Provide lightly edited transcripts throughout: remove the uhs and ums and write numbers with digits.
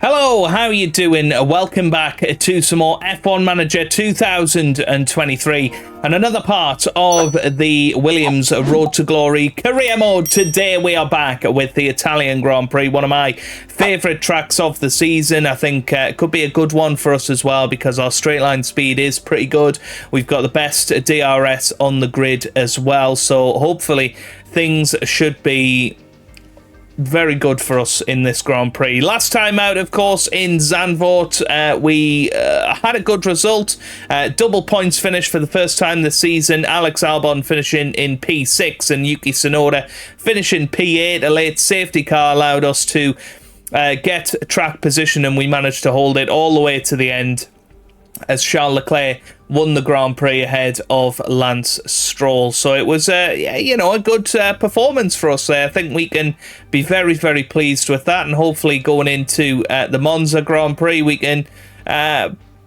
Hello, how you doing? Welcome back to some more F1 Manager 2023 and another part of the Williams Road to Glory career mode. Today we are back with the Italian Grand Prix, one of my favourite tracks of the season. I think it could be a good one for us as well because our straight line speed is pretty good. We've got the best DRS on the grid as well, so hopefully things should be very good for us in this Grand Prix. Last time out, of course, in Zandvoort, we had a good result. Double points finish for the first time this season. Alex Albon finishing in P6 and Yuki Tsunoda finishing P8. A late safety car allowed us to get track position, and we managed to hold it all the way to the end as Charles Leclerc won the Grand Prix ahead of Lance Stroll. So it was, a good performance for us there. I think we can be very, very pleased with that, and hopefully going into the Monza Grand Prix, we can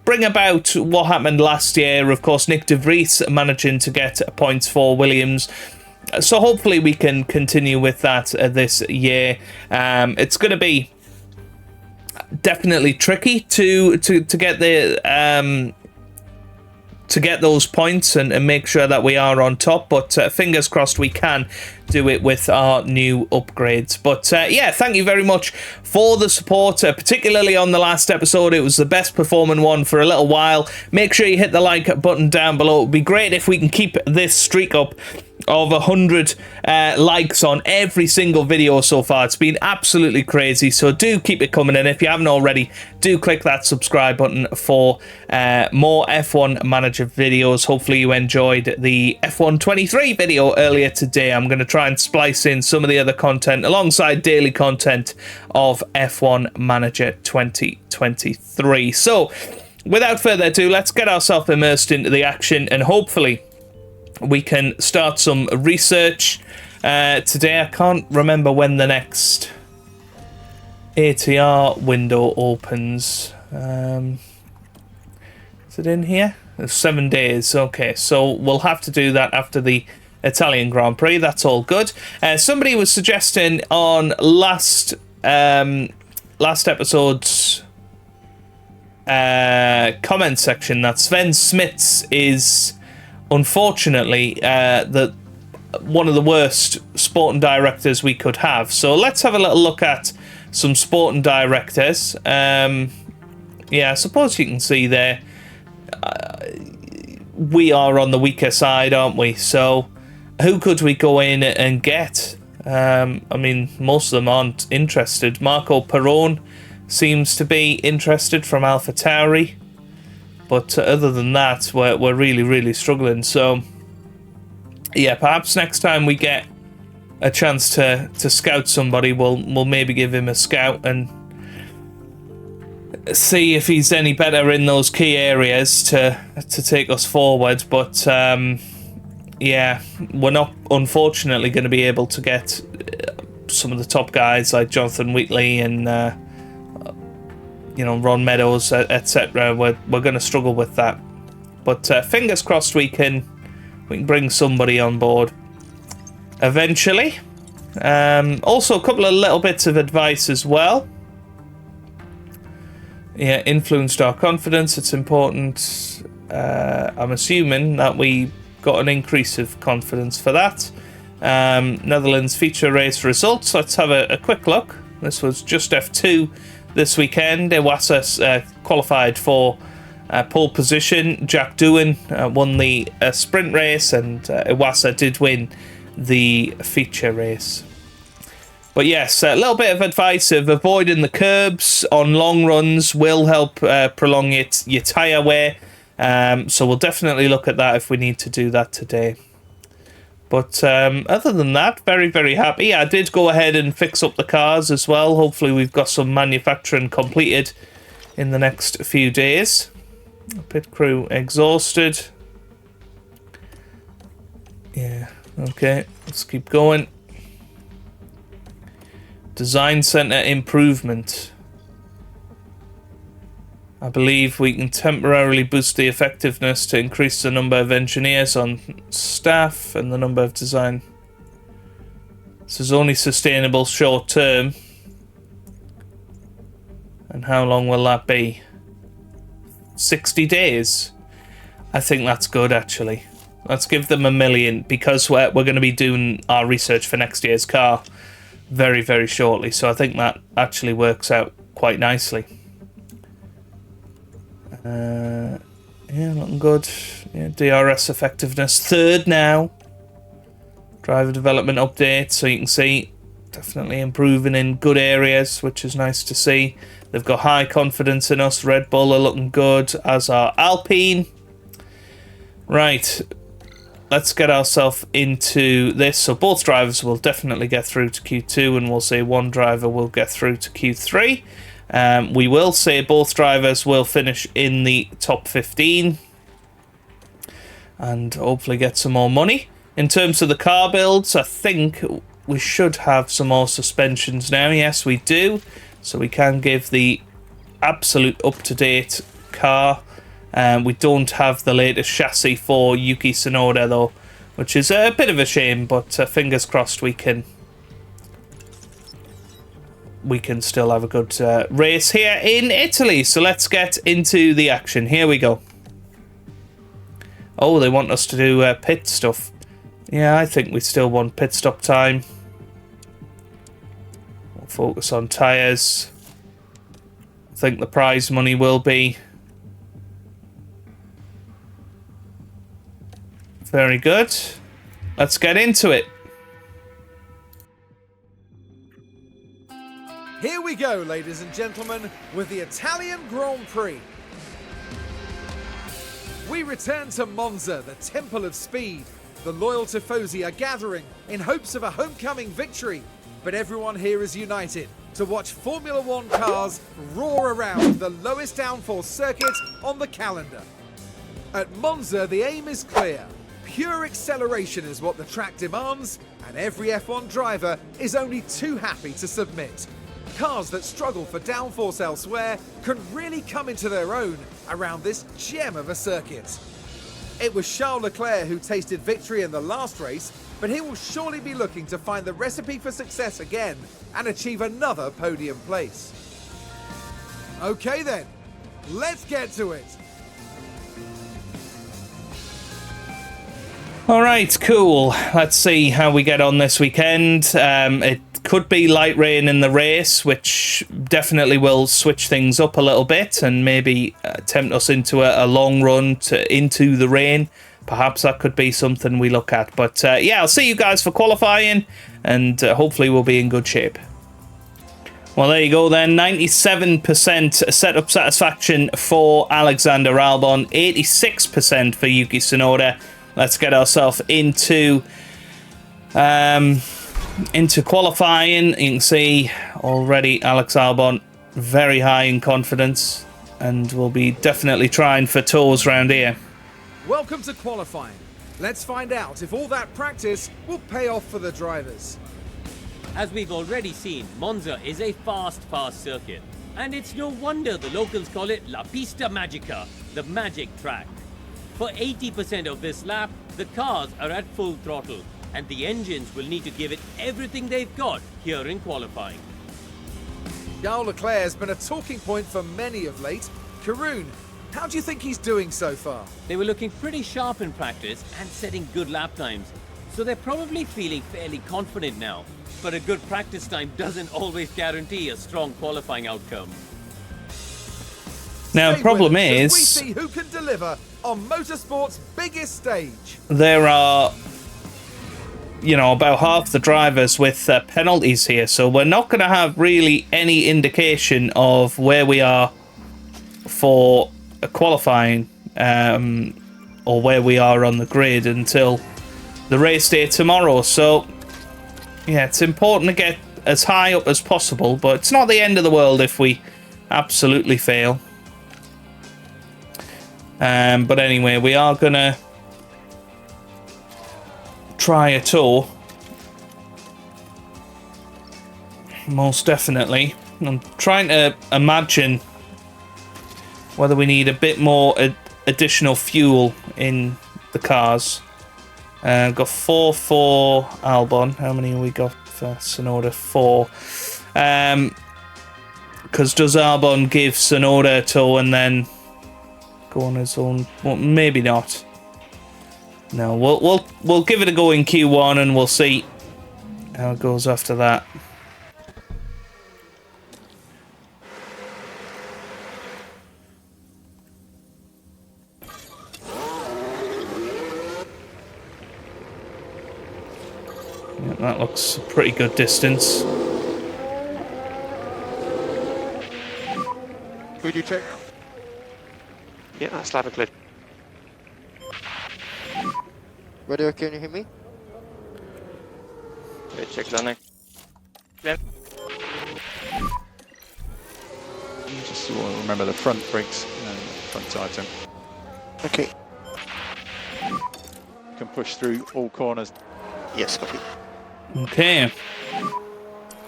bring about what happened last year. Of course, Nick de Vries managing to get points for Williams. So hopefully we can continue with that this year. It's going to be definitely tricky to get the to get those points and make sure that we are on top, but fingers crossed we can do it with our new upgrades. But yeah, thank you very much for the support, particularly on the last episode. It was the best performing one for a little while. Make sure you hit the like button down below. It would be great if we can keep this streak up of 100 likes on every single video so far. It's been absolutely crazy, so do keep it coming, and if you haven't already, do click that subscribe button for more F1 Manager videos. Hopefully you enjoyed the F1 23 video earlier today. I'm going to try and splice in some of the other content alongside daily content of F1 Manager 2023. So without further ado, let's get ourselves immersed into the action, and hopefully we can start some research today. I can't remember when the next ATR window opens. Is it in here? It's 7 days. Okay, so we'll have to do that after the Italian Grand Prix. That's all good. Somebody was suggesting on last episode's comment section that Sven Smits is unfortunately one of the worst sporting directors we could have. So let's have a little look at some sporting directors. Yeah, I suppose you can see there we are on the weaker side, aren't we? So who could we go in and get? I mean, most of them aren't interested. Marco Perone seems to be interested from AlphaTauri. But other than that, we're really, really struggling. So, yeah, perhaps next time we get a chance to scout somebody, we'll maybe give him a scout and see if he's any better in those key areas to take us forward. But, yeah, we're not, unfortunately, going to be able to get some of the top guys like Jonathan Wheatley and Ron Meadows, etc. We're going to struggle with that, but fingers crossed we can bring somebody on board eventually. Also, a couple of little bits of advice as well. Yeah, influenced our confidence. It's important. I'm assuming that we got an increase of confidence for that. Netherlands feature race results. Let's have a quick look. This was just F2 this weekend. Iwasa qualified for pole position. Jack Doohan won the sprint race, and Iwasa did win the feature race. But yes, a little bit of advice of avoiding the curbs on long runs will help prolong your tyre wear. So we'll definitely look at that if we need to do that today. But other than that, very, very happy. I did go ahead and fix up the cars as well. Hopefully we've got some manufacturing completed in the next few days. Pit crew exhausted. Yeah, okay, let's keep going. Design Center improvement. I believe we can temporarily boost the effectiveness to increase the number of engineers on staff and the number of design. This is only sustainable short term. And how long will that be? 60 days. I think that's good, actually. Let's give them 1 million, because we're going to be doing our research for next year's car very, very shortly. So I think that actually works out quite nicely. Yeah, looking good. Yeah, DRS effectiveness 3rd now. Driver development update, so you can see definitely improving in good areas, which is nice to see. They've got high confidence in us. Red Bull are looking good, as are Alpine. Right, let's get ourselves into this. So both drivers will definitely get through to Q2, and we'll say one driver will get through to Q3. We will say both drivers will finish in the top 15 and hopefully get some more money. In terms of the car builds, I think we should have some more suspensions now. Yes, we do. So we can give the absolute up-to-date car. We don't have the latest chassis for Yuki Tsunoda, though, which is a bit of a shame, but fingers crossed we can still have a good race here in Italy. So let's get into the action. Here we go. Oh, they want us to do pit stuff. Yeah, I think we still want pit stop time. We'll focus on tyres. I think the prize money will be very good. Let's get into it. Here we go, ladies and gentlemen, with the Italian Grand Prix. We return to Monza, the Temple of Speed. The loyal tifosi are gathering in hopes of a homecoming victory, but everyone here is united to watch Formula One cars roar around the lowest downforce circuit on the calendar. At Monza, the aim is clear. Pure acceleration is what the track demands, and every F1 driver is only too happy to submit. Cars that struggle for downforce elsewhere can really come into their own around this gem of a circuit. It was Charles Leclerc who tasted victory in the last race, but he will surely be looking to find the recipe for success again and achieve another podium place. Okay then, let's get to it. All right, cool. Let's see how we get on this weekend. It could be light rain in the race, which definitely will switch things up a little bit and maybe tempt us into a long run into the rain. Perhaps that could be something we look at. But yeah, I'll see you guys for qualifying, and hopefully we'll be in good shape. Well, there you go then. 97% setup satisfaction for Alexander Albon, 86% for Yuki Tsunoda. Let's get ourselves into qualifying. You can see already Alex Albon very high in confidence, and we'll be definitely trying for toes around here. Welcome to qualifying. Let's find out if all that practice will pay off for the drivers. As we've already seen, Monza is a fast circuit. And it's no wonder the locals call it La Pista Magica, the magic track. For 80% of this lap, the cars are at full throttle, and the engines will need to give it everything they've got here in qualifying. Charles Leclerc has been a talking point for many of late. Karun, how do you think he's doing so far? They were looking pretty sharp in practice and setting good lap times, so they're probably feeling fairly confident now. But a good practice time doesn't always guarantee a strong qualifying outcome. Now, the problem is, we see who can deliver on motorsport's biggest stage. There are, about half the drivers with penalties here, so we're not going to have really any indication of where we are for qualifying or where we are on the grid until the race day tomorrow. So, yeah, it's important to get as high up as possible, but it's not the end of the world if we absolutely fail. But anyway, we are going to try a tour. Most definitely. I'm trying to imagine whether we need a bit more additional fuel in the cars. Got 4 for Albon. How many have we got for Tsunoda? 4. Because does Albon give Sonoda a tow and then go on his own? Well, maybe not. No, we'll give it a go in Q1 and we'll see how it goes after that. Yeah, that looks a pretty good distance. Could you check? Yeah, that's loud and clear. Radio, can you hear me? Yeah, check landing. Clear. Just remember the front brakes and front tire. Okay. Can push through all corners. Yes, copy. Okay.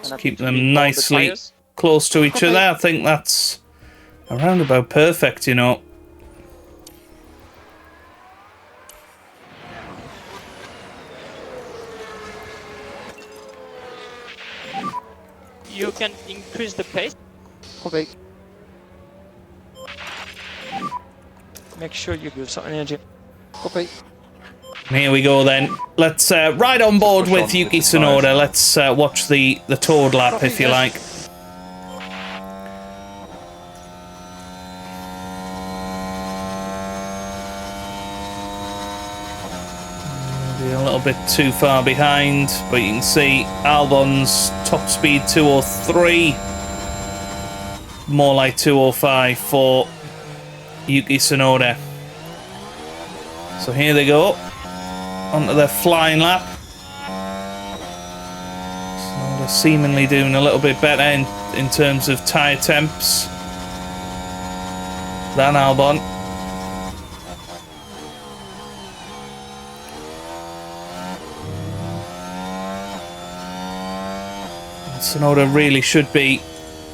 Let's keep them nicely close to each other. I think that's around about perfect, you know. You can increase the pace. Copy. Make sure you give some energy. Copy. Here we go then. Let's ride on board Push with on Yuki with the Tsunoda. tyres. Let's watch the Toad lap, if you like. Maybe a little bit too far behind, but you can see Albon's top speed 203. More like 205 for Yuki Tsunoda. So here they go. Onto their flying lap. Tsunoda seemingly doing a little bit better in terms of tyre temps than Albon. Tsunoda really should be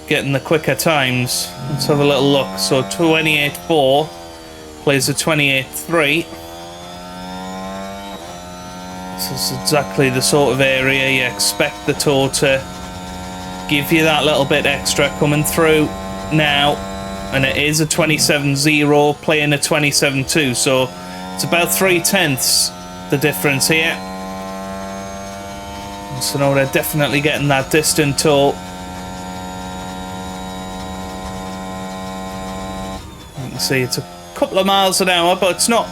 getting the quicker times. Let's have a little look. So 28.4 plays a 28.3. This is exactly the sort of area you expect the tow to give you that little bit extra coming through now. And it is a 27.0 playing a 27.2, so it's about 3/10 the difference here. And Tsunoda definitely getting that distant tow. You can see it's a couple of miles an hour, but it's not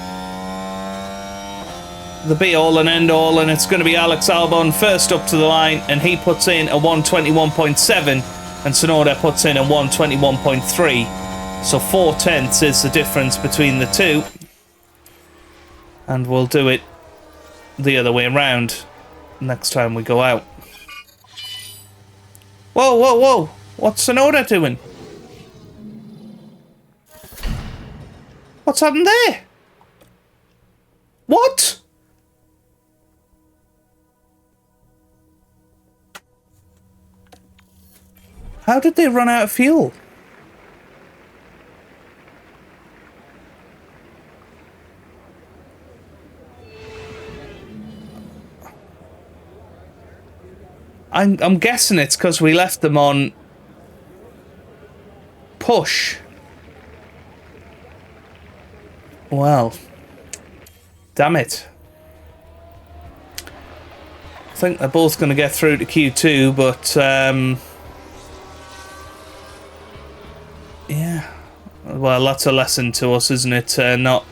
the be-all and end-all, and it's going to be Alex Albon first up to the line, and he puts in a 121.7, and Tsunoda puts in a 121.3. So 4/10 is the difference between the two. And we'll do it the other way around next time we go out. Whoa, whoa, whoa! What's Tsunoda doing? What's happened there? What? How did they run out of fuel? I'm guessing it's because we left them on push. Well, damn it. I think they're both going to get through to Q2, but yeah. Well, that's a lesson to us, isn't it? Not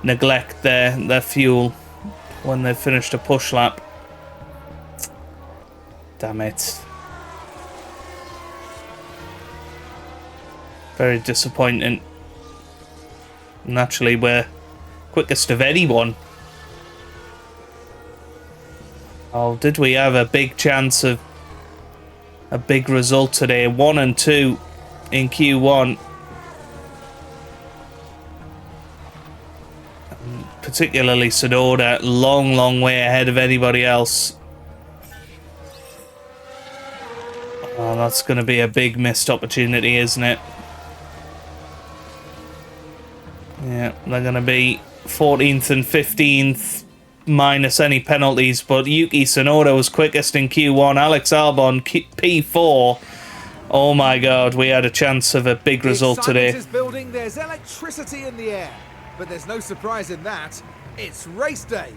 neglect their fuel when they've finished a push lap. Damn it. Very disappointing. Naturally, we're quickest of anyone. Oh, did we have a big chance of a big result today? 1 and 2 in Q1. Particularly Tsunoda, long way ahead of anybody else. Oh, that's going to be a big missed opportunity, isn't it? Yeah, they're going to be 14th and 15th minus any penalties, but Yuki Tsunoda was quickest in Q1. Alex Albon P4 Oh my God, we had a chance of a big result The today. excitement is building, there's electricity in the air. But there's no surprise in that. It's race day.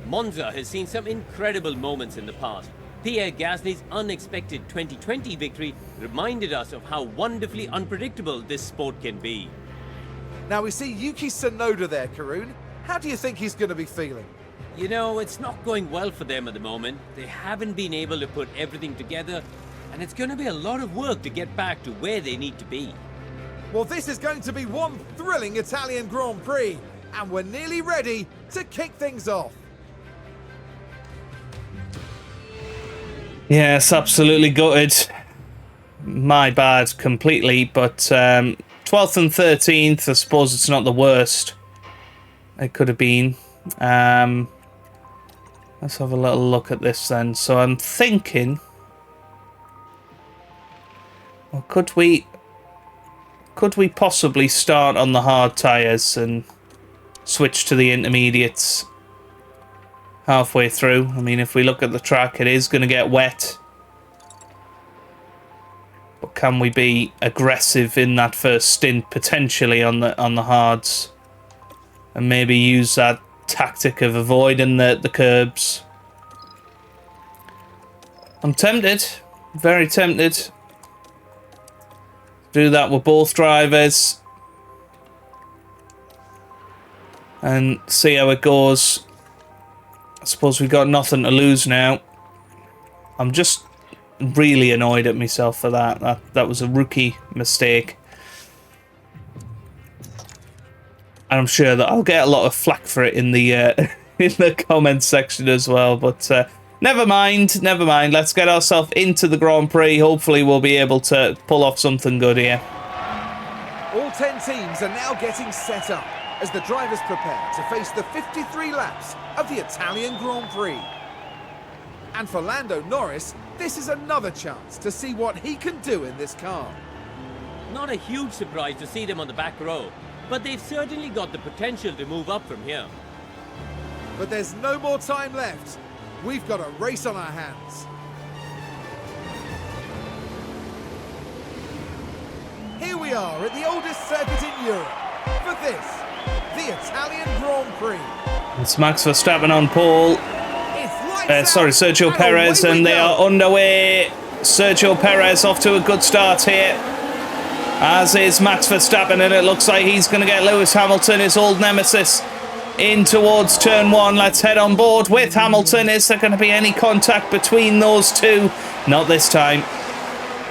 Monza has seen some incredible moments in the past. Pierre Gasly's unexpected 2020 victory reminded us of how wonderfully unpredictable this sport can be. Now we see Yuki Tsunoda there, Karun. How do you think he's going to be feeling? You know, it's not going well for them at the moment. They haven't been able to put everything together, and it's going to be a lot of work to get back to where they need to be. Well, this is going to be one thrilling Italian Grand Prix, and we're nearly ready to kick things off. Yes, absolutely gutted. My bad completely, but 12th and 13th, I suppose it's not the worst it could have been. Let's have a little look at this then. So I'm thinking, well, could we possibly start on the hard tyres and switch to the intermediates halfway through? I mean, if we look at the track, it is going to get wet. But can we be aggressive in that first stint potentially on the hards, and maybe use that tactic of avoiding the curbs? I'm tempted, very tempted. Do that with both drivers and see how it goes. I suppose we've got nothing to lose now. I'm just really annoyed at myself for that. That was a rookie mistake. And I'm sure that I'll get a lot of flack for it in the in the comments section as well. But never mind, never mind. Let's get ourselves into the Grand Prix. Hopefully we'll be able to pull off something good here. All 10 teams are now getting set up as the drivers prepare to face the 53 laps of the Italian Grand Prix. And for Lando Norris, this is another chance to see what he can do in this car. Not a huge surprise to see them on the back row, but they've certainly got the potential to move up from here. But there's no more time left. We've got a race on our hands. Here we are at the oldest circuit in Europe for this, the Italian Grand Prix. It's Max Verstappen on pole. Sergio And Perez, away we and they go. are underway. Sergio Perez off to a good start here, as is Max Verstappen, and it looks like he's going to get Lewis Hamilton, his old nemesis, in towards turn one. Let's head on board with Hamilton. Is there going to be any contact between those two? Not this time.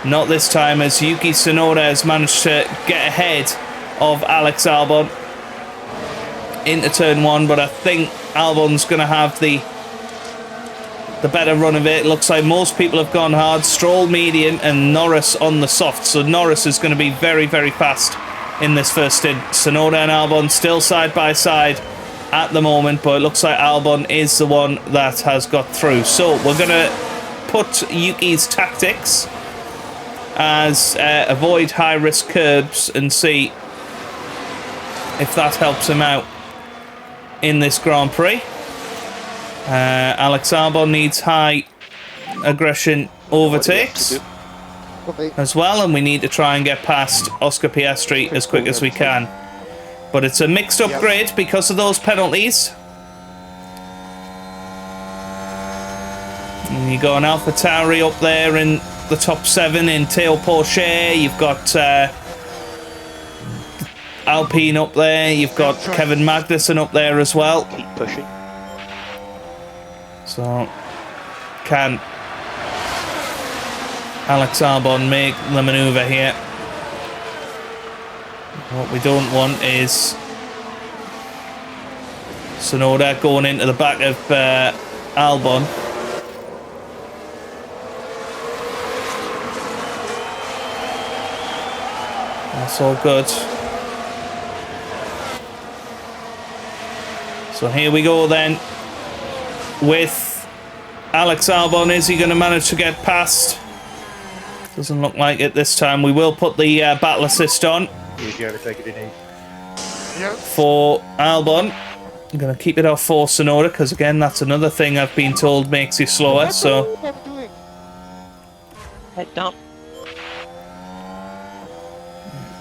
Not this time, as Yuki Tsunoda has managed to get ahead of Alex Albon into turn one, but I think Albon's going to have the better run of it. Looks like most people have gone hard. Stroll medium and Norris on the soft. So Norris is going to be very, very fast in this first stint. Tsunoda and Albon still side by side at the moment, but it looks like Albon is the one that has got through. So we're going to put Yuki's tactics as avoid high-risk curbs and see if that helps him out in this Grand Prix. Alex Albon needs high aggression overtakes as well, and we need to try and get past Oscar Piastri as quick as we can. But it's a mixed up grid because of those penalties. And you got an AlphaTauri up there in the top 7 in Théo Pourchaire. You've got Alpine up there. You've got Kevin Magnussen up there as well. Keep pushing. So, can Alex Albon make the manoeuvre here? What we don't want is Tsunoda going into the back of Albon. That's all good. So here we go then with Alex Albon. Is he going to manage to get past? Doesn't look like it this time. We will put the battle assist on for Albon. I'm going to keep it off for Tsunoda because, again, that's another thing I've been told makes you slower. So Head down.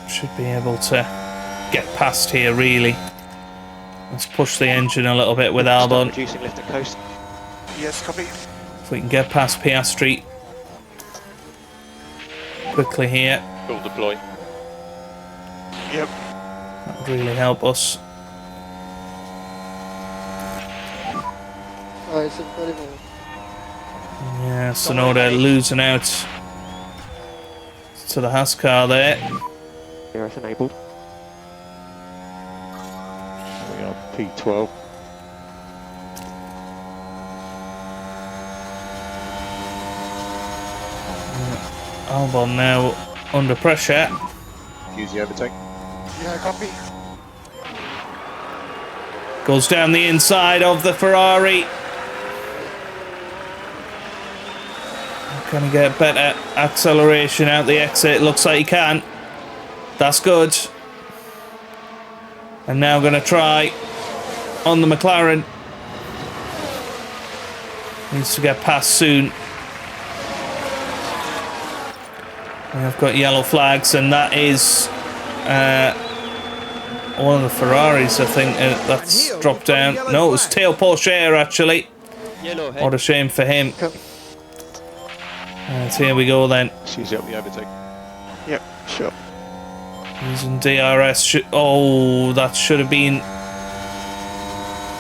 Should be able to get past here, really. Let's push the engine a little bit with Start Albon. reducing lift at coast. Yes, copy. If we can get past Piastri quickly here, Full deploy. Yep. that would really help us. Oh, it's incredible. Yeah, Sonoda losing out to the Haas car there. DRS enabled. We are P12. Albon now under pressure. Use the overtake. Yeah, copy. Goes down the inside of the Ferrari. Can he get better acceleration out the exit? Looks like he can. That's good. And now going to try on the McLaren. Needs to get past soon. And I've got yellow flags, and that is one of the Ferraris, I think, that's dropped down. No, it was Teo Pourchaire, actually. Yellow head. What a shame for him. Right, here we go then. Use up the overtake. Yep, sure. Using DRS. Oh, that should have been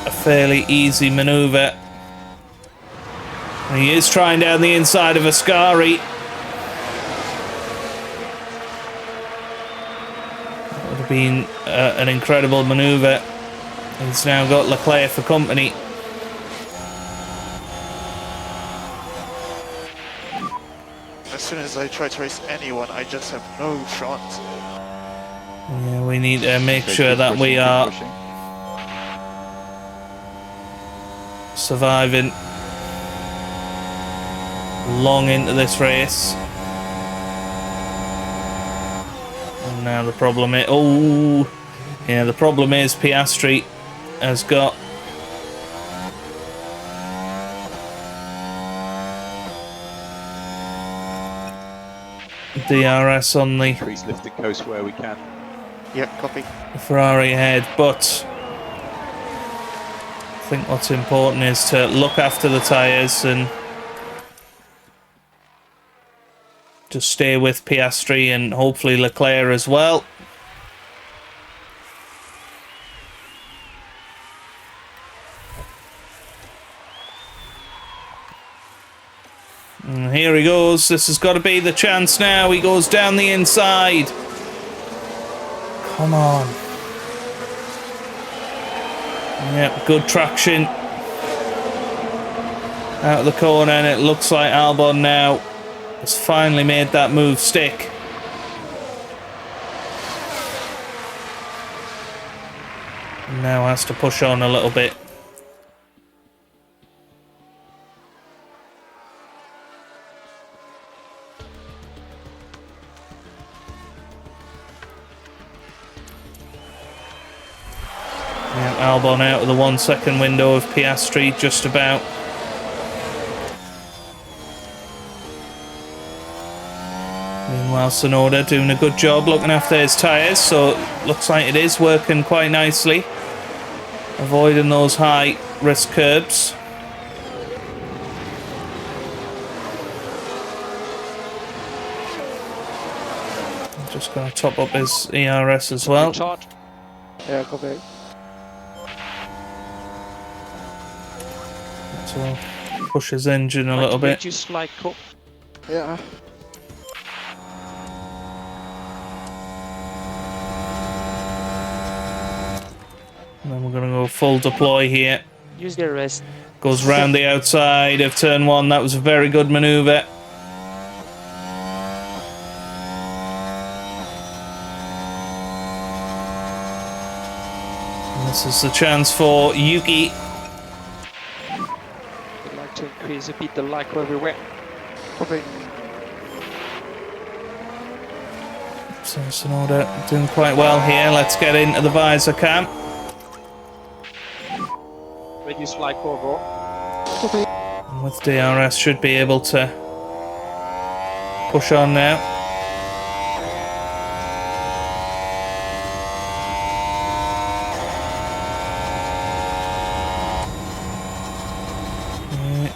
a fairly easy manoeuvre. And he is trying down the inside of Ascari. That would have been an incredible manoeuvre. He's now got Leclerc for company. As soon as I try to race anyone, I just have no chance. Yeah, we need to make Okay, sure keep that pushing, we keep are pushing. surviving long into this race. And now the problem is, the problem is Piastri has got DRS on the Increase lift at coast where we can. Yep, copy. Ferrari ahead, but I think what's important is to look after the tyres and just stay with Piastri and hopefully Leclerc as well. And here he goes. This has got to be the chance now. He goes down the inside. Come on. Yep, good traction. Out of the corner, and it looks like Albon now has finally made that move stick. And now has to push on a little bit. Albon out of the 1 second window of Piastri, just about. Meanwhile, Sonoda doing a good job looking after his tyres, so looks like it is working quite nicely. Avoiding those high risk curbs. I'm just going to top up his ERS as well. Charge. Yeah, copy. So push his engine a little bit. Just like up. Yeah. And then we're going to go full deploy here. Use the rest. Goes round the outside of turn 1. That was a very good manoeuvre. And this is the chance for Yuki. I'd like to increase a bit the like everywhere. Copy. So Sonoda doing quite well here. Let's get into the visor cam. Reduce like over. Copy. And with DRS should be able to push on now.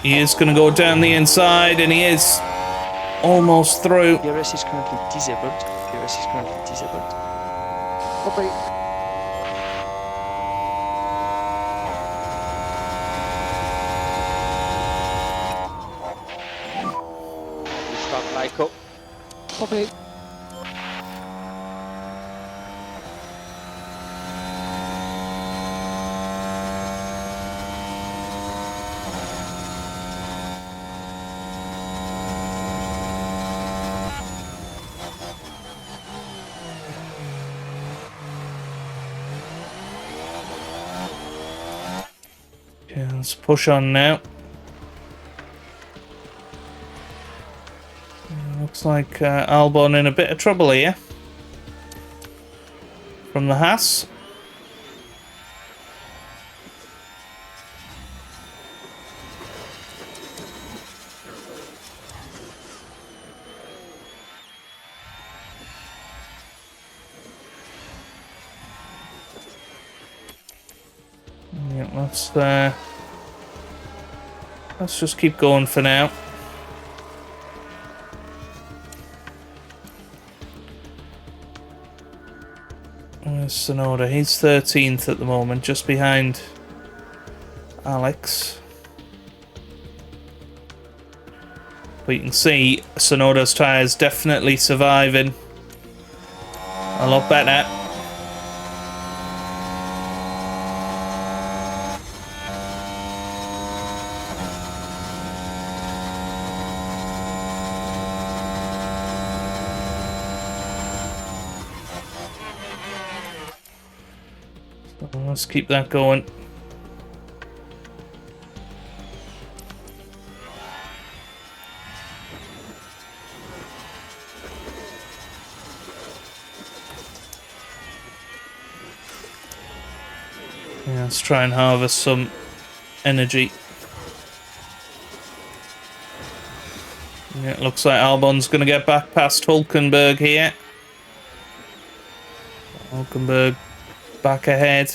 He is going to go down the inside, and he is almost through. DRS is currently disabled. DRS is currently disabled. Copy. Restart Lyco. Copy. Okay, let's push on now. Looks like Albon in a bit of trouble here. From the Haas. Yeah, let's just keep going for now. Where's Sonoda? He's 13th at the moment, just behind Alex. But you can see Sonoda's tyres definitely surviving a lot better. Let's keep that going. Yeah, let's try and harvest some energy. Yeah, it looks like Albon's going to get back past Hulkenberg here. Hulkenberg back ahead.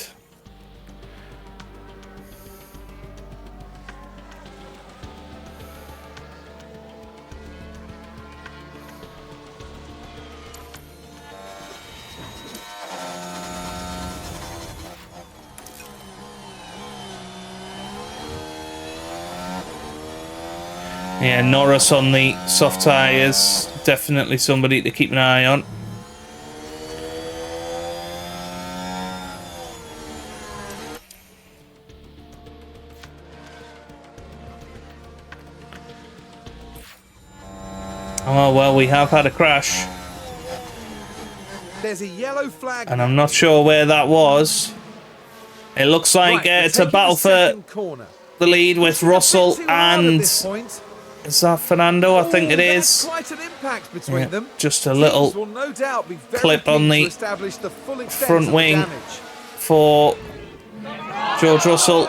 Yeah, Norris on the soft tyres. Definitely somebody to keep an eye on. Oh, well, we have had a crash. There's a yellow flag. And I'm not sure where that was. It looks like it's a battle for the lead with Russell and... Is that Fernando? I think it is. Quite an impact between them. Just a little will no doubt be very clip on the front wing for George Russell.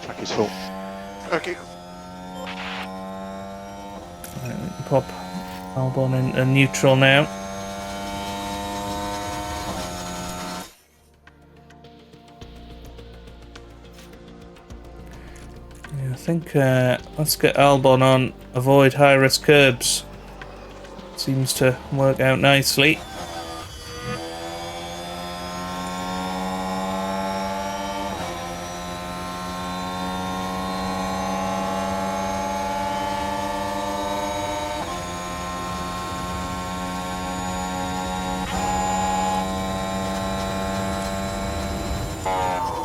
Track is full. Okay. Right, we can pop Albon in a neutral now. I think let's get Albon on, avoid high-risk curbs. Seems to work out nicely.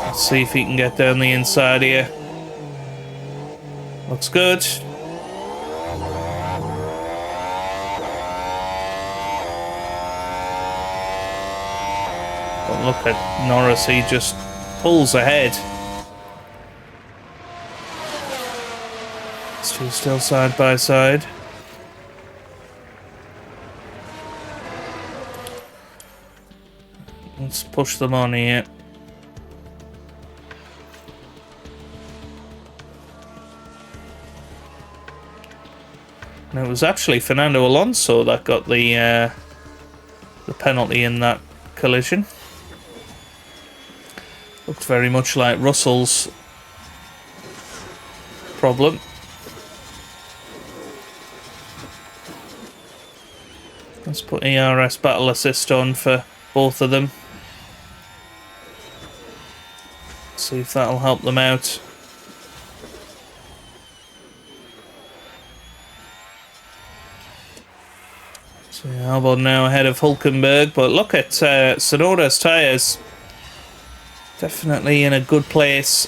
Let's see if he can get down the inside here. Looks good. But look at Norris, he just pulls ahead. These two still side by side. Let's push them on here. And it was actually Fernando Alonso that got the penalty in that collision. Looked very much like Russell's problem. Let's put ERS Battle Assist on for both of them. See if that'll help them out. So Albon now ahead of Hulkenberg, but look at Tsunoda's tyres. Definitely in a good place.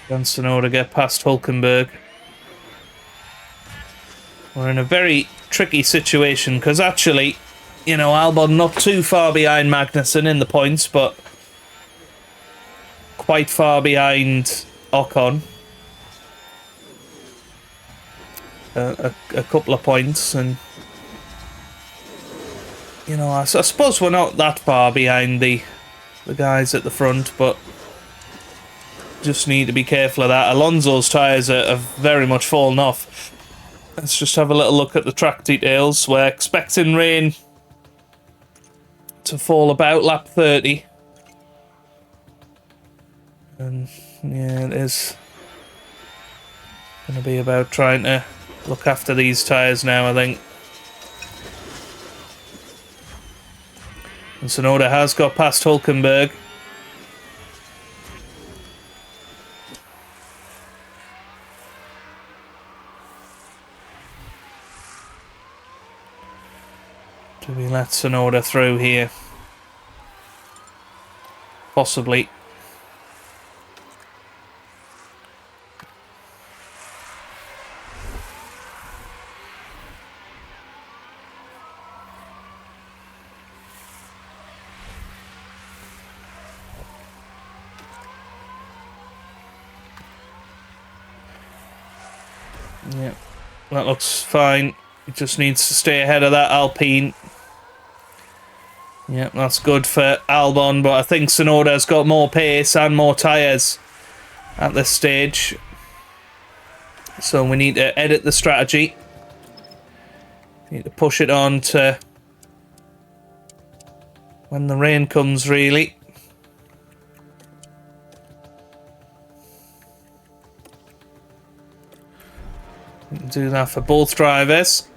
Can Tsunoda get past Hulkenberg? We're in a very tricky situation because actually, you know, Albon not too far behind Magnussen in the points, but quite far behind Ocon. A couple of points, and you know, I suppose we're not that far behind the guys at the front, but just need to be careful of that. Alonso's tyres have very much fallen off. Let's just have a little look at the track details. We're expecting rain to fall about lap 30. And yeah, it is going to be about trying to look after these tyres now, I think. And Tsunoda has got past Hulkenberg. Do we let Tsunoda through here? Possibly. Yeah, that looks fine. It just needs to stay ahead of that Alpine. Yeah, that's good for Albon, but I think Tsunoda's got more pace and more tyres at this stage. So we need to edit the strategy. Need to push it on to when the rain comes, really. We can do that for both drivers.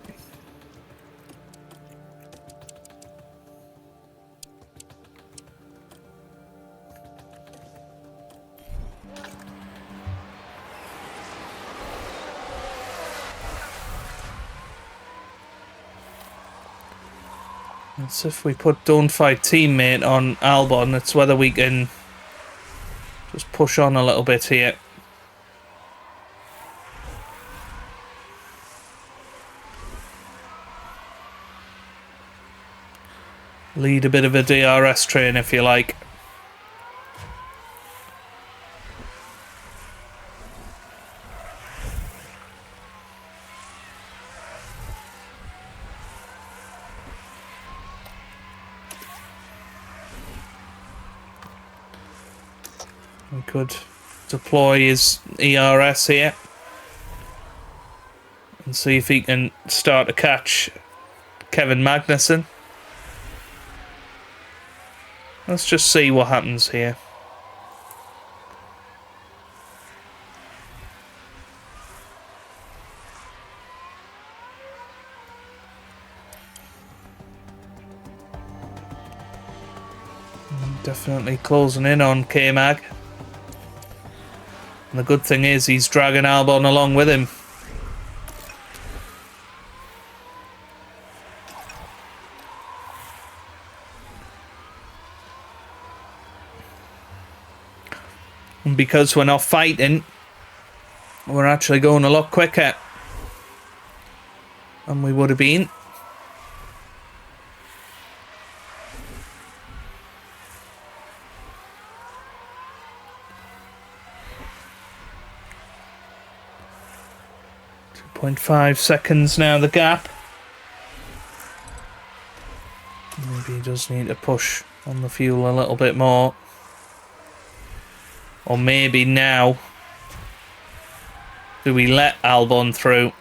It's if we put Don't Fight Teammate on Albon, it's whether we can just push on a little bit here. Lead a bit of a DRS train, if you like. We could deploy his ERS here and see if he can start to catch Kevin Magnussen. Let's just see what happens here. Definitely closing in on K-Mag. And the good thing is he's dragging Albon along with him. And because we're not fighting, we're actually going a lot quicker than we would have been. .5 seconds now, the gap. does need to push on the fuel a little bit more. Or maybe now, do we let Albon through?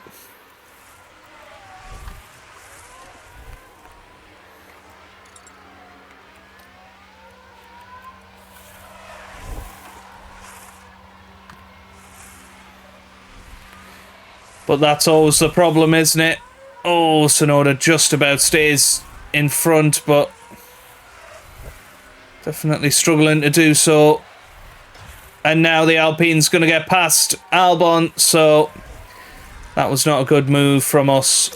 But that's always the problem, isn't it? Oh, Tsunoda just about stays in front, but definitely struggling to do so. And now the Alpine's going to get past Albon, so that was not a good move from us.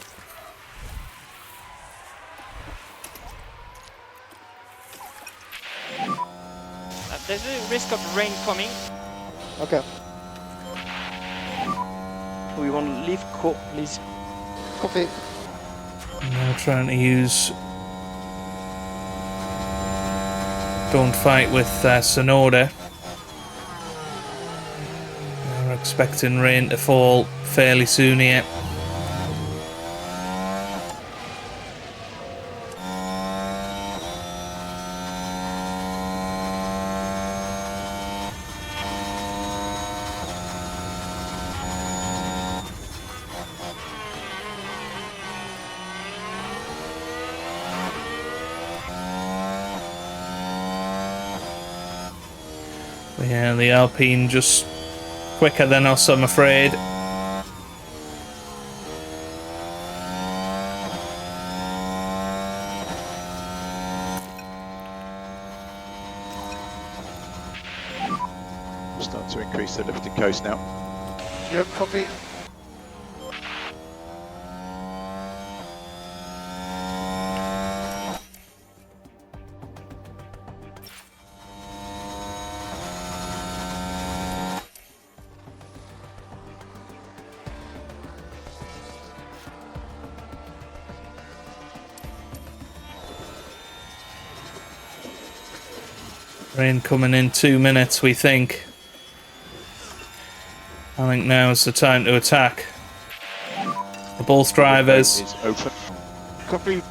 There's a risk of rain coming. Okay. We want to leave court, please. Copy. Now trying to use Don't Fight with Tsunoda. We're expecting rain to fall fairly soon here. Yeah, the Alpine just quicker than us, I'm afraid. Start to increase the lifting coast now. Yep, copy. Rain coming in 2 minutes, we think. I think now is the time to attack. For both drivers. Is open. Copy.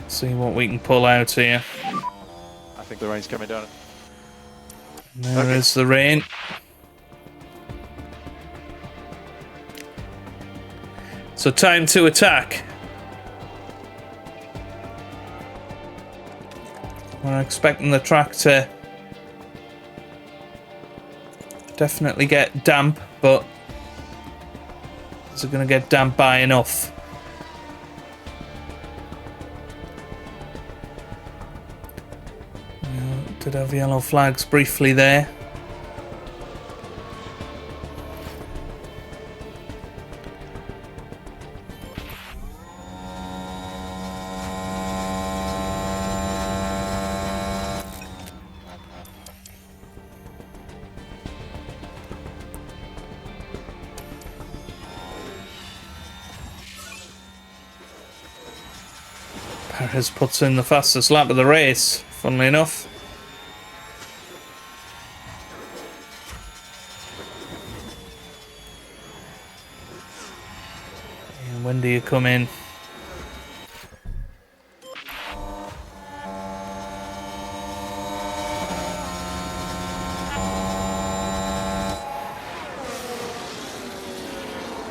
See what we can pull out here. I think the rain's coming down. There is the rain. So time to attack. We're expecting the track to definitely get damp, but is it going to get damp by enough? Did have yellow flags briefly there. Perez puts in the fastest lap of the race, funnily enough. And when do you come in?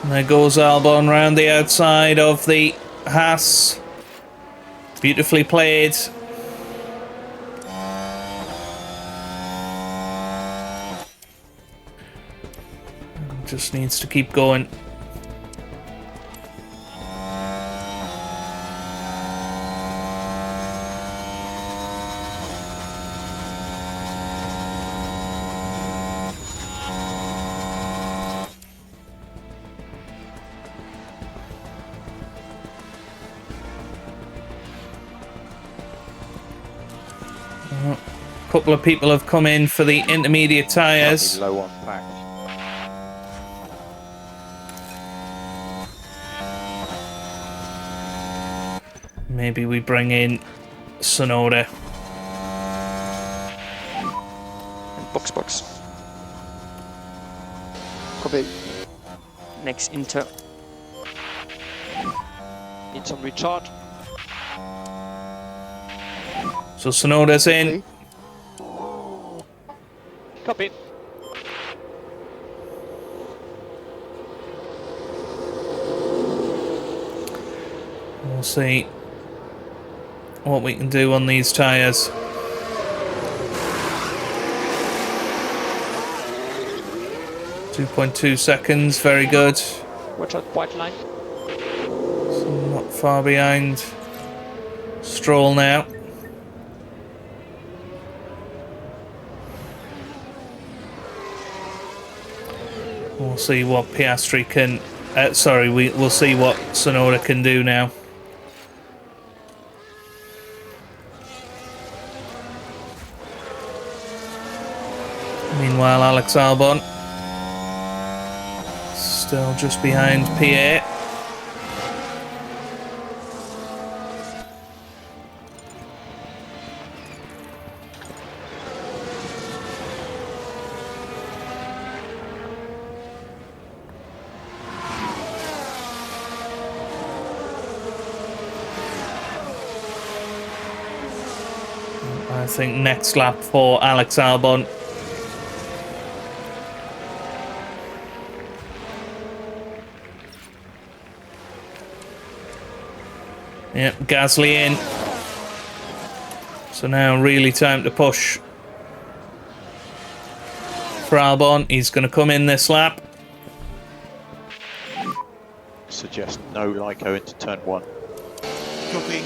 And there goes Albon round the outside of the Haas. Beautifully played. Just needs to keep going. A couple of people have come in for the intermediate tyres. Low on pack. Maybe we bring in Tsunoda. Box. Copy. Next inter. Need some recharge. So Sonoda's in. Copy. We'll see what we can do on these tyres. 2.2 seconds, very good. Watch out, white line. So not far behind Stroll now. We'll see what Piastri can... we'll see what Tsunoda can do now. Meanwhile, Alex Albon still just behind P8. I think next lap for Alex Albon. Yep, Gasly in. So now really time to push for Albon. He's going to come in this lap. Suggest no Lyco into turn 1. Copy.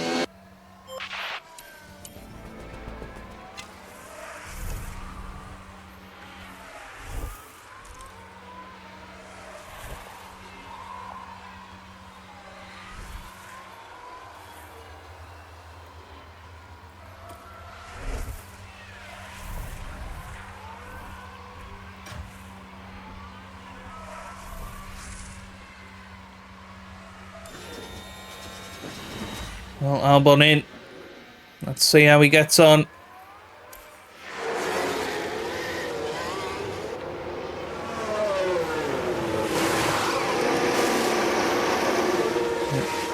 Well, Albon in. Let's see how he gets on.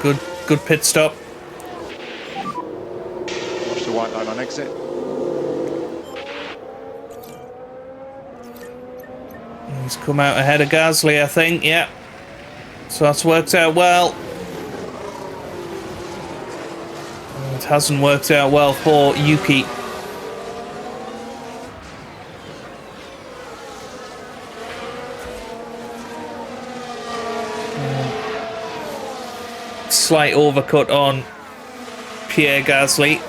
Good pit stop. Watch the white line on exit. He's come out ahead of Gasly, I think. Yeah. So that's worked out well. It hasn't worked out well for Yuki. Slight overcut on Pierre Gasly.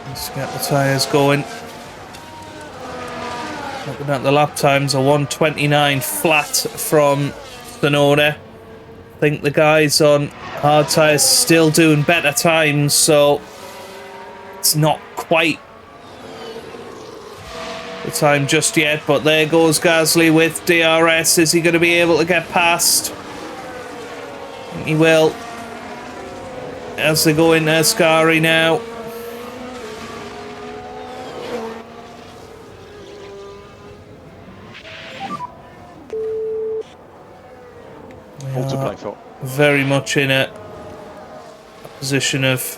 Let's get the tyres going. Looking at the lap times, a 1:29 flat from Tsunoda. I think the guys on hard tyres still doing better times, so it's not quite the time just yet. But there goes Gasly with DRS. Is he going to be able to get past? I think he will. As they go into Ascari now. All to play for. Very much in a position of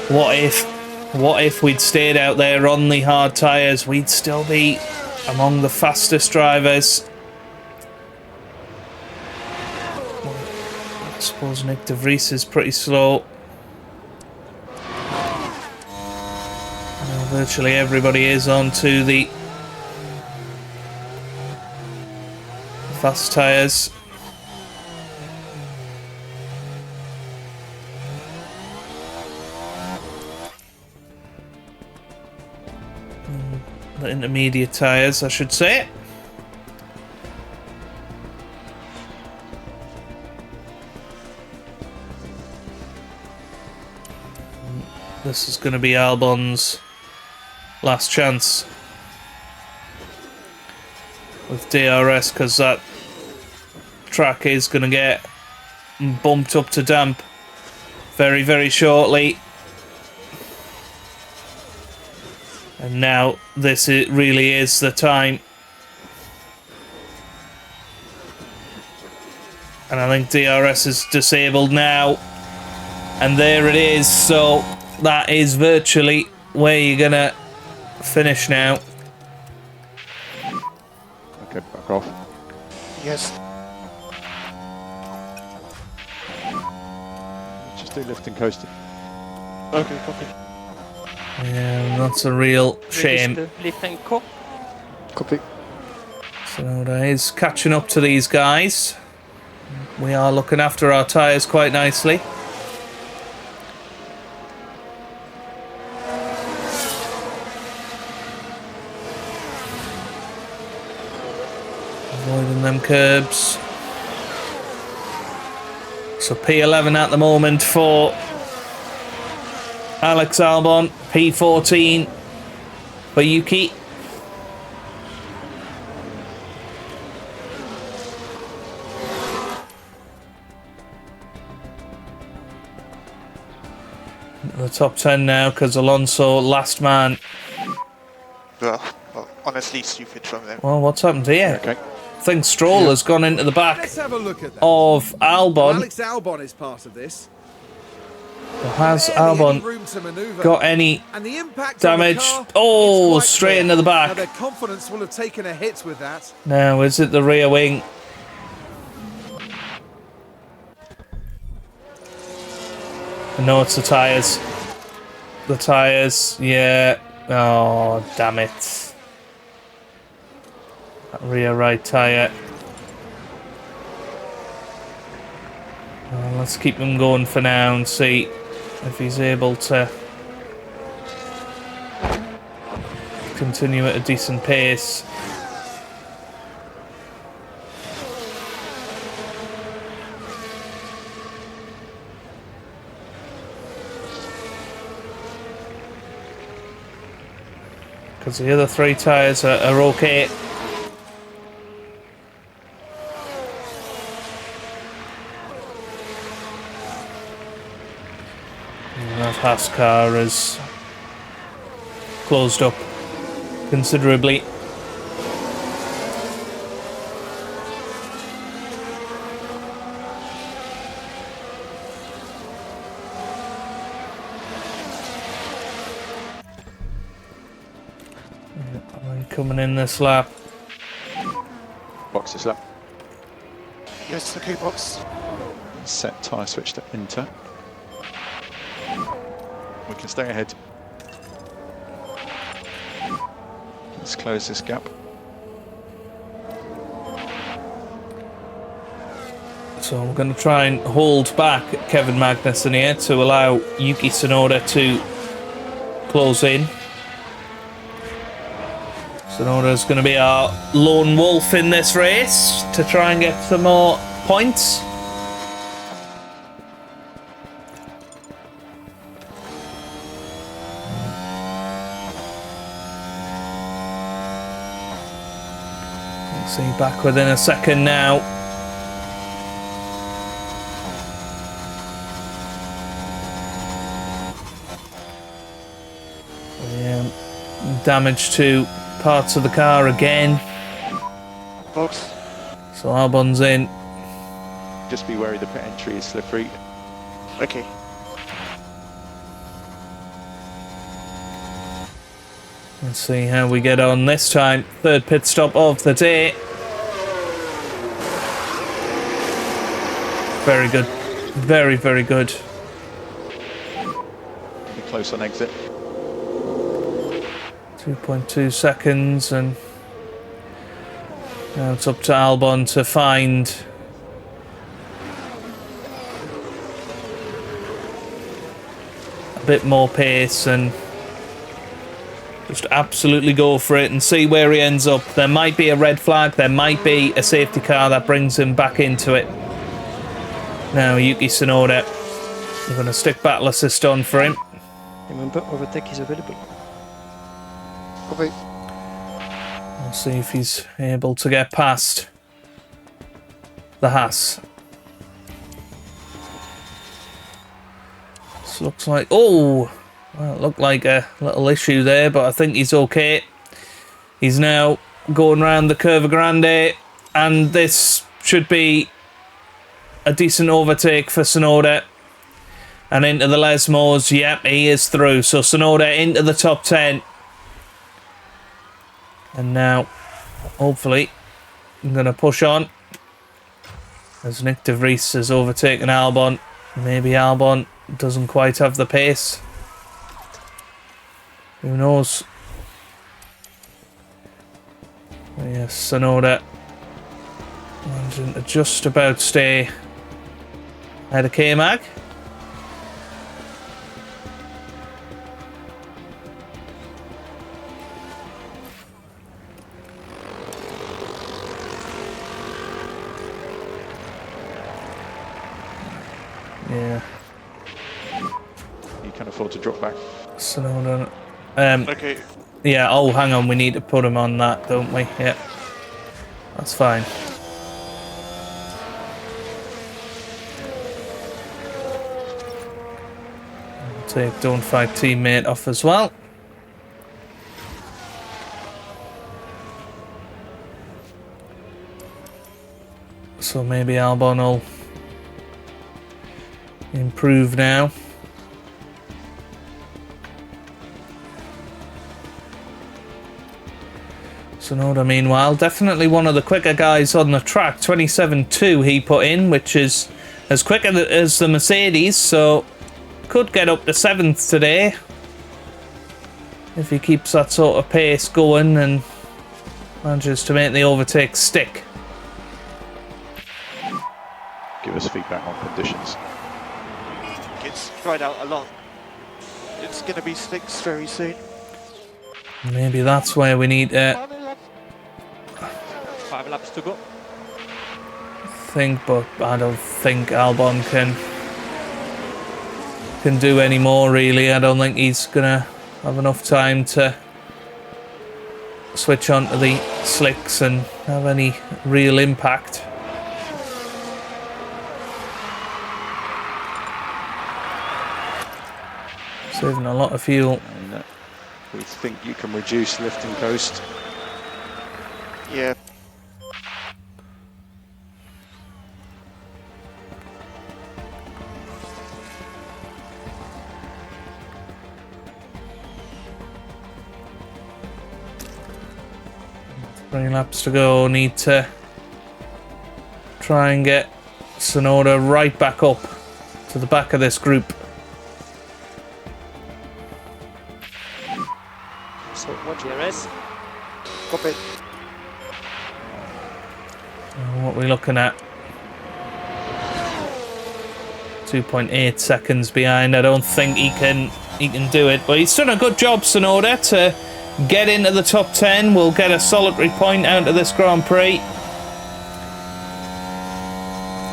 what if we'd stayed out there on the hard tyres, we'd still be among the fastest drivers. I suppose Nick de Vries is pretty slow. Virtually everybody is onto the fast tyres. The intermediate tyres, I should say. This is going to be Albon's last chance with DRS, because that track is going to get bumped up to damp very, very shortly. And now this really is the time. And I think DRS is disabled now. And there it is. So that is virtually where you're going to finish now. Okay, back off. Yes. Just do lift and coasting. Okay, copy. Yeah, that's a real shame. Release the lift and co. Copy. Sonoda is catching up to these guys. We are looking after our tyres quite nicely. Avoiding them curbs. So P11 at the moment for Alex Albon. P14 for Yuki. The top 10 now because Alonso, last man. Well, honestly, stupid from them. Well, what's happened here? Okay. I think Stroll has gone into the back Let's have a look at that. of Albon. Alex Albon is part of this. Has Barely any Albon room to maneuver. got any And the impact damage? on the car, Oh, it's quite straight clear. into the back. Now their confidence will have taken a hit with that. Now, is it the rear wing? No, it's the tyres. The tyres, yeah. Oh, damn it. That rear right tyre. Well, let's keep him going for now and see if he's able to continue at a decent pace. Because the other three tyres are okay. And that Haas car is closed up considerably. Coming in this lap. Box this lap. Yes, okay, box. Set tyre switch to enter. We can stay ahead. Let's close this gap. So I'm going to try and hold back Kevin Magnussen here to allow Yuki Tsunoda to close in. Tsunoda is going to be our lone wolf in this race to try and get some more points. Let's see, back within a second now. Damage to parts of the car again. Box. So Albon's in. Just be wary the pit entry is slippery. Okay. Let's see how we get on this time. Third pit stop of the day. Very good. Very, very good. Be close on exit. 2.2 seconds, and now it's up to Albon to find a bit more pace and just absolutely go for it and see where he ends up. There might be a red flag, there might be a safety car that brings him back into it. Now Yuki Tsunoda, we're going to stick battle assist on for him. Remember, overtake is available. Copy. We'll see if he's able to get past the Haas. This looks like... Oh! Well, it looked like a little issue there, but I think he's okay. He's now going around the Curva Grande, and this should be a decent overtake for Sonoda. And into the Lesmos. Yep, he is through. So Sonoda into the top 10. And now, hopefully, I'm going to push on. As Nick de Vries has overtaken Albon. Maybe Albon doesn't quite have the pace. Who knows? Yes, Sonoda managing to just about stay ahead of K-Mag. Yeah. You can afford to drop back. Sonoda. Okay. Yeah, oh, hang on, we need to put him on that, don't we? Yeah. That's fine. Take Don't Fight teammate off as well. So maybe Albon will improve now. Sonoda, meanwhile, definitely one of the quicker guys on the track. 27.2 he put in, which is as quick as the Mercedes, so could get up to 7th today if he keeps that sort of pace going and manages to make the overtake stick. Give us feedback on conditions. It's dried out a lot. It's going to be slicks very soon. Maybe that's where we need to 5 laps to go. think, but I don't think Albon can do any more, really. I don't think he's gonna have enough time to switch onto the slicks and have any real impact. Saving a lot of fuel. And, we think you can reduce lift and coast. Yeah. Three laps to go. Need to try and get Sonoda right back up to the back of this group. So what GRS? Copy. What are we looking at? 2.8 seconds behind. I don't think he can do it, but he's done a good job, Sonoda, to get into the top 10. We'll get a solitary point out of this Grand Prix.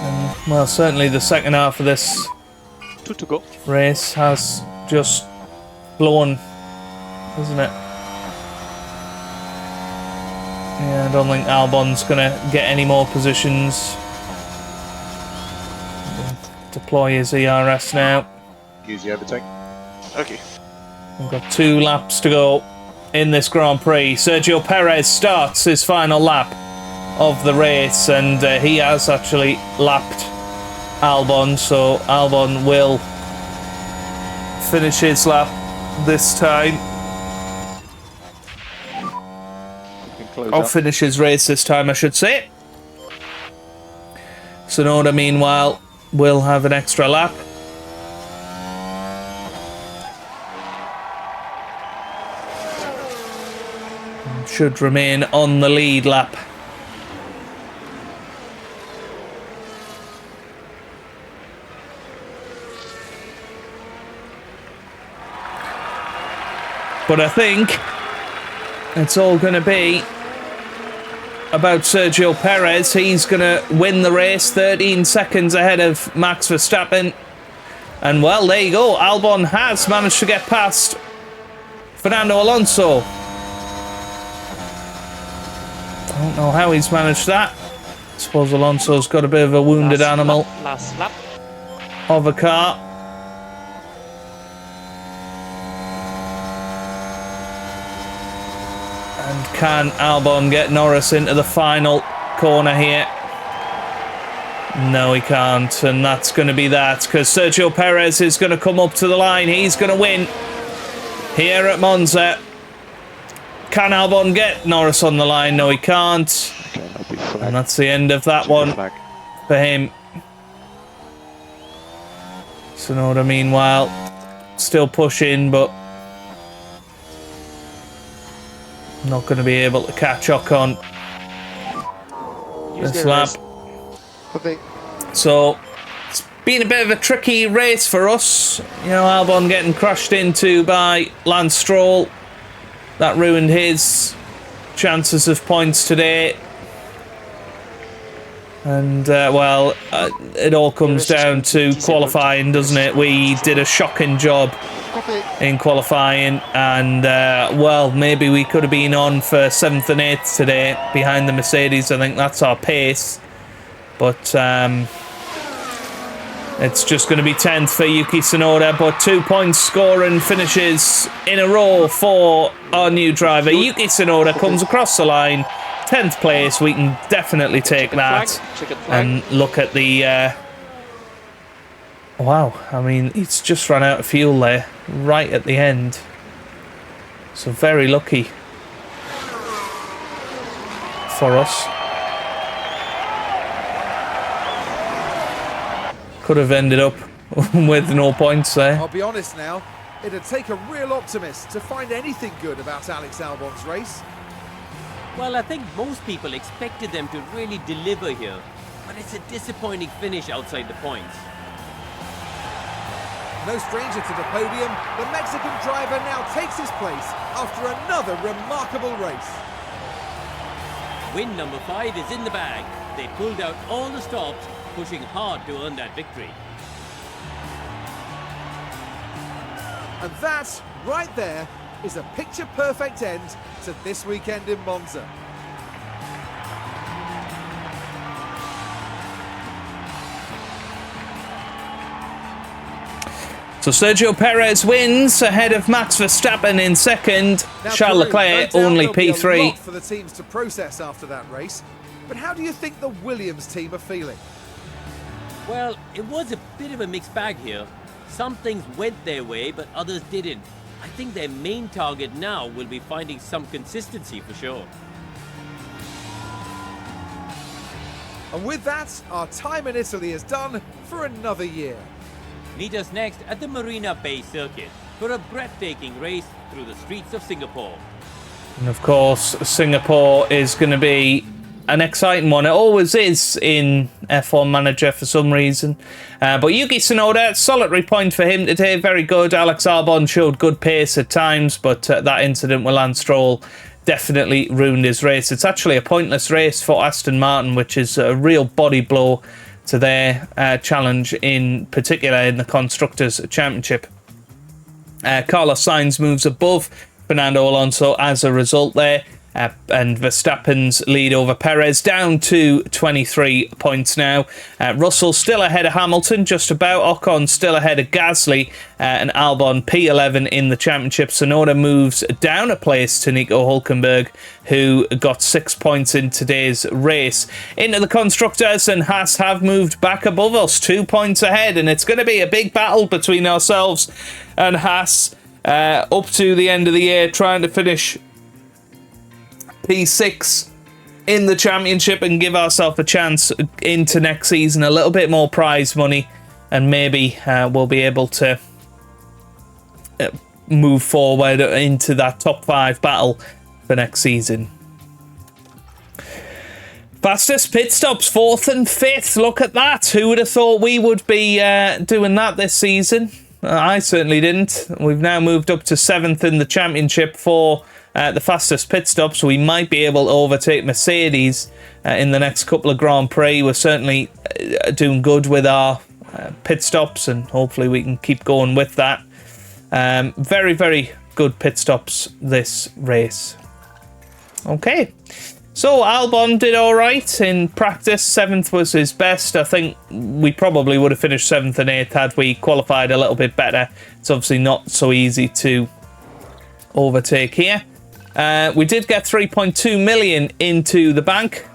And, well, certainly the second half of this 2 to go. race has just flown, isn't it? Yeah, I don't think Albon's going to get any more positions. Deploy his ERS now. Use the overtake. Okay. We've got 2 laps to go in this Grand Prix. Sergio Perez starts his final lap of the race, and he has actually lapped Albon, so Albon will finish his lap this time. Or finish his race this time, I should say. Sonoda, meanwhile, will have an extra lap. Should remain on the lead lap. But I think it's all going to be about Sergio Perez. He's going to win the race 13 seconds ahead of Max Verstappen. And well, there you go. Albon has managed to get past Fernando Alonso. I don't know how he's managed that. I suppose Alonso's got a bit of a wounded animal Last lap. of a car. And can Albon get Norris into the final corner here? No, he can't. And that's going to be that, because Sergio Perez is going to come up to the line. He's going to win here at Monza. Can Albon get Norris on the line? No, he can't. Okay, that'll be flag. And that's the end of that one Flag. for him. Tsunoda, meanwhile, still pushing, but not going to be able to catch Ocon this lap. Copy. So it's been a bit of a tricky race for us. You know, Albon getting crashed into by Lance Stroll. That ruined his chances of points today. And, well, it all comes down to qualifying, doesn't it? We did a shocking job in qualifying, and, well, maybe we could have been on for 7th and 8th today behind the Mercedes. I think that's our pace. But it's just going to be 10th for Yuki Tsunoda, but 2 points scoring finishes in a row for our new driver. Yuki Tsunoda comes across the line. 10th place, we can definitely take that. And look at the... wow, I mean, he's just run out of fuel there, right at the end. So very lucky for us. Could have ended up with no points there. I'll be honest now, it'd take a real optimist to find anything good about Alex Albon's race. Well, I think most people expected them to really deliver here, but it's a disappointing finish outside the points. No stranger to the podium, the Mexican driver now takes his place after another remarkable race. Win number 5 is in the bag. They pulled out all the stops, pushing hard to earn that victory. And that, right there, is a picture-perfect end to this weekend in Monza. So Sergio Perez wins ahead of Max Verstappen in second. Now, Charles Leclerc no doubt only there'll be a P3. lot for the teams to process after that race. But how do you think the Williams team are feeling? Well, it was a bit of a mixed bag here. Some things went their way, but others didn't. I think their main target now will be finding some consistency for sure. And with that, our time in Italy is done for another year. Meet us next at the Marina Bay Circuit for a breathtaking race through the streets of Singapore. And of course, Singapore is going to be an exciting one. It always is in F1 Manager for some reason. But Yuki Tsunoda, solitary point for him today. Very good. Alex Albon showed good pace at times, but that incident with Lance Stroll definitely ruined his race. It's actually a pointless race for Aston Martin, which is a real body blow to their challenge, in particular in the Constructors' Championship. Carlos Sainz moves above Fernando Alonso as a result there. And Verstappen's lead over Perez down to 23 points now. Russell still ahead of Hamilton, just about. Ocon still ahead of Gasly, and Albon P11 in the championship. Tsunoda moves down a place to Nico Hülkenberg, who got 6 points in today's race. Into the constructors, and Haas have moved back above us, 2 points ahead, and it's going to be a big battle between ourselves and Haas up to the end of the year, trying to finish P6 in the championship and give ourselves a chance into next season, a little bit more prize money, and maybe we'll be able to move forward into that top 5 battle for next season. Fastest pit stops, 4th and 5th. Look at that. Who would have thought we would be doing that this season? I certainly didn't. We've now moved up to 7th in the championship for the fastest pit stops. We might be able to overtake Mercedes in the next couple of Grand Prix. We're certainly doing good with our pit stops, and hopefully we can keep going with that. Very, very good pit stops this race. Okay, so Albon did all right in practice. 7th was his best. I think we probably would have finished 7th and 8th had we qualified a little bit better. It's obviously not so easy to overtake here. We did get 3.2 million into the bank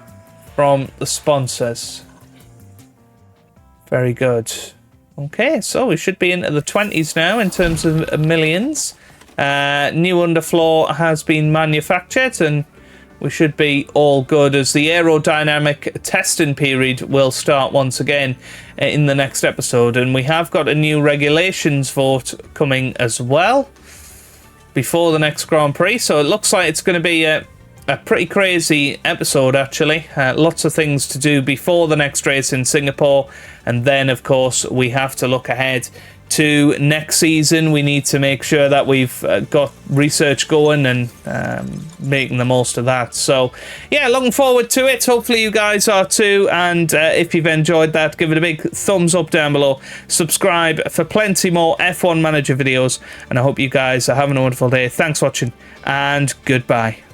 from the sponsors. Very good. Okay, so we should be into the 20s now in terms of millions. New underfloor has been manufactured, and we should be all good as the aerodynamic testing period will start once again in the next episode. And we have got a new regulations vote coming as well before the next Grand Prix. So it looks like it's going to be a pretty crazy episode, actually. Lots of things to do before the next race in Singapore. And then, of course, we have to look ahead to next season. We need to make sure that we've got research going and making the most of that. So, yeah, looking forward to it. Hopefully you guys are too. And if you've enjoyed that, give it a big thumbs up down below. Subscribe for plenty more F1 Manager videos. And I hope you guys are having a wonderful day. Thanks for watching, and goodbye.